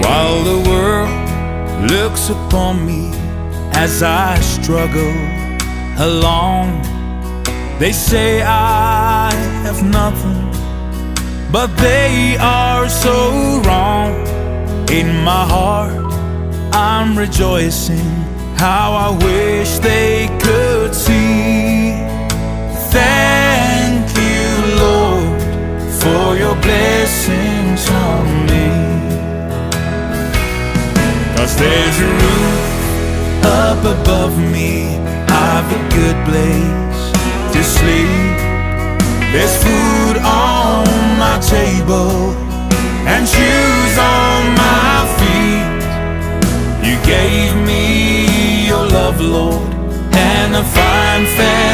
While the world looks upon me as I struggle along, they say I have nothing, but they are so wrong. In my heart I'm rejoicing, how I wish they could see. Thank you, Lord, for your blessings on me. 'Cause there's a roof up above me, I've a good place to sleep. There's food on my table and shoes on my feet. You gave me your love, Lord, and a fine family.